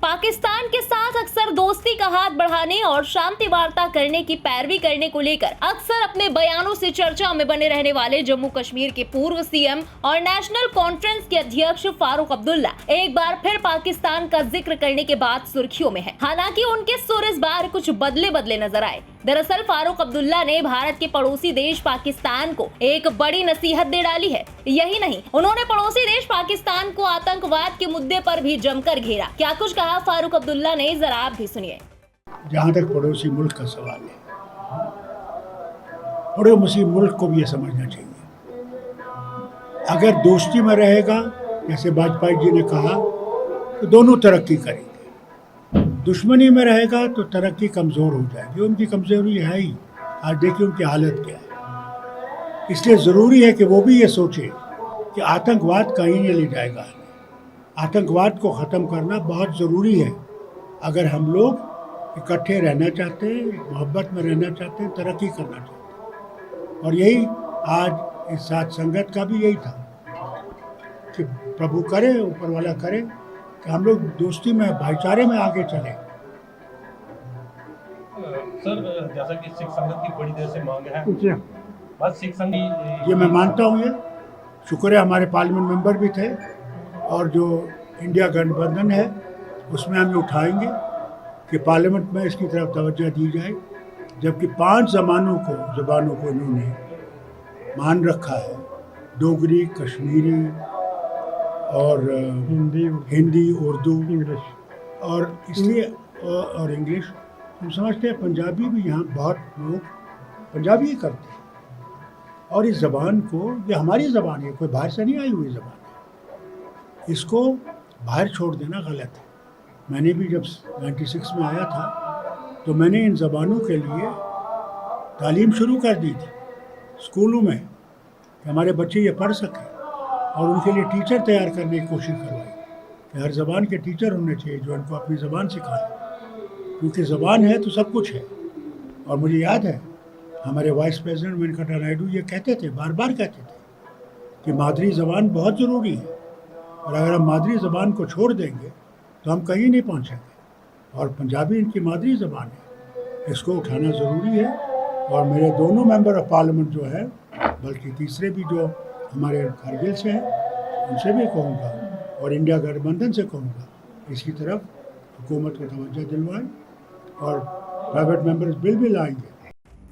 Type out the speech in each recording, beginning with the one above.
पाकिस्तान के साथ अक्सर दोस्ती का हाथ बढ़ाने और शांति वार्ता करने की पैरवी करने को लेकर अक्सर अपने बयानों से चर्चा में बने रहने वाले जम्मू कश्मीर के पूर्व सीएम और नेशनल कॉन्फ्रेंस के अध्यक्ष फारूक अब्दुल्ला एक बार फिर पाकिस्तान का जिक्र करने के बाद सुर्खियों में है। हालांकि उनके सुर इस बार कुछ बदले नजर आए। दरअसल फारूक अब्दुल्ला ने भारत के पड़ोसी देश पाकिस्तान को एक बड़ी नसीहत दे डाली है। यही नहीं, उन्होंने पड़ोसी देश पाकिस्तान को आतंकवाद के मुद्दे पर भी जमकर घेरा। क्या कुछ कहा फारूक अब्दुल्ला ने, जरा आप भी सुनिए। जहाँ तक पड़ोसी मुल्क का सवाल है, पड़ोसी मुल्क को भी ये समझना चाहिए, अगर दोस्ती में रहेगा, जैसे वाजपेयी जी ने कहा, तो दोनों तरक्की करेंगे। दुश्मनी में रहेगा तो तरक्की कमज़ोर हो जाएगी। उनकी कमज़ोरी है ही। आज देखिए उनकी हालत क्या है। इसलिए ज़रूरी है कि वो भी ये सोचे कि आतंकवाद कहीं नहीं ले जाएगा। आतंकवाद को ख़त्म करना बहुत ज़रूरी है। अगर हम लोग इकट्ठे रहना चाहते हैं, मोहब्बत में रहना चाहते हैं, तरक्की करना चाहते हैं। और यही आज इस साथ संगत का भी यही था कि प्रभु करे, ऊपर वाला करे कि हम लोग दोस्ती में, भाईचारे में आगे चले। सर, जैसा कि सिख संगत की बड़ी देर से मांग है, बस सिख संघ ये मैं मानता हूँ। ये शुक्र है हमारे पार्लियामेंट मेंबर भी थे, और जो इंडिया गठबंधन है उसमें हम उठाएंगे कि पार्लियामेंट में इसकी तरफ तवज्जो दी जाए। जबकि 5 ज़बानों को इन्होंने मान रखा है, डोगरी, कश्मीरी और हिंदी, उर्दू, इंग्लिश, और इसलिए और इंग्लिश। हम समझते हैं पंजाबी भी, यहाँ बहुत लोग पंजाबी ही करते हैं। और इस ज़बान को, ये हमारी ज़बान है, कोई बाहर से नहीं आई हुई ज़बान है, इसको बाहर छोड़ देना गलत है। मैंने भी जब 96 में आया था तो मैंने इन ज़बानों के लिए तालीम शुरू कर दी थी स्कूलों में, कि हमारे बच्चे ये पढ़ सकें, और उनके लिए टीचर तैयार करने की कोशिश करवाई कि हर ज़बान के टीचर होने चाहिए जो उनको अपनी ज़बान सिखाएं, क्योंकि ज़बान है तो सब कुछ है। और मुझे याद है हमारे वाइस प्रेसिडेंट वेंकटा नायडू ये कहते थे, बार बार कहते थे कि मादरी ज़बान बहुत ज़रूरी है, और अगर हम मादरी ज़बान को छोड़ देंगे तो हम कहीं नहीं पहुंचेंगे। और पंजाबी इनकी मादरी ज़बान है, इसको उठाना ज़रूरी है। और मेरे दोनों मेंबर ऑफ पार्लियामेंट जो है, बल्कि तीसरे भी जो हमारे कारगिल से हैं, उनसे भी कहूँगा, और इंडिया गठबंधन से कहूँगा, इसकी तरफ हुकूमत को तवज्जो दिलवाएं और प्राइवेट मेंबर्स बिल भी लाएंगे।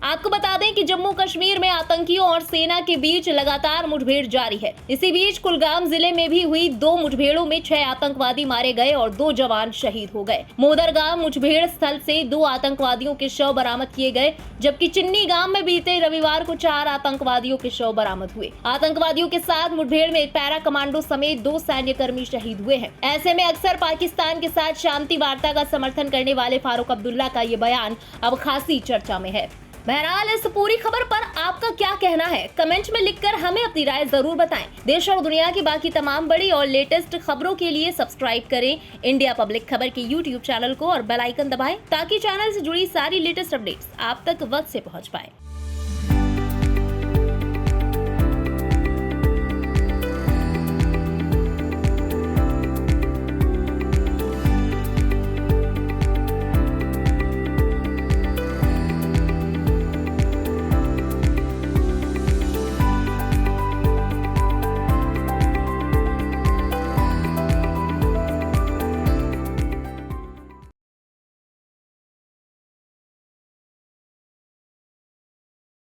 आपको बता दें कि जम्मू कश्मीर में आतंकियों और सेना के बीच लगातार मुठभेड़ जारी है। इसी बीच कुलगाम जिले में भी हुई 2 मुठभेड़ों में 6 आतंकवादी मारे गए और 2 जवान शहीद हो गए। मोदरगांव मुठभेड़ स्थल से 2 आतंकवादियों के शव बरामद किए गए, जबकि चिन्नी गांव में बीते रविवार को 4 आतंकवादियों के शव बरामद हुए। आतंकवादियों के साथ मुठभेड़ में पैरा कमांडो समेत 2 सैन्यकर्मी शहीद हुए हैं। ऐसे में अक्सर पाकिस्तान के साथ शांति वार्ता का समर्थन करने वाले फारूक अब्दुल्ला का ये बयान अब खासी चर्चा में है। बहरहाल इस पूरी खबर पर आपका क्या कहना है, कमेंट में लिखकर हमें अपनी राय जरूर बताएं। देश और दुनिया की बाकी तमाम बड़ी और लेटेस्ट खबरों के लिए सब्सक्राइब करें इंडिया पब्लिक खबर के YouTube चैनल को और बेल आइकन दबाएं, ताकि चैनल से जुड़ी सारी लेटेस्ट अपडेट्स आप तक वक्त से पहुंच पाए।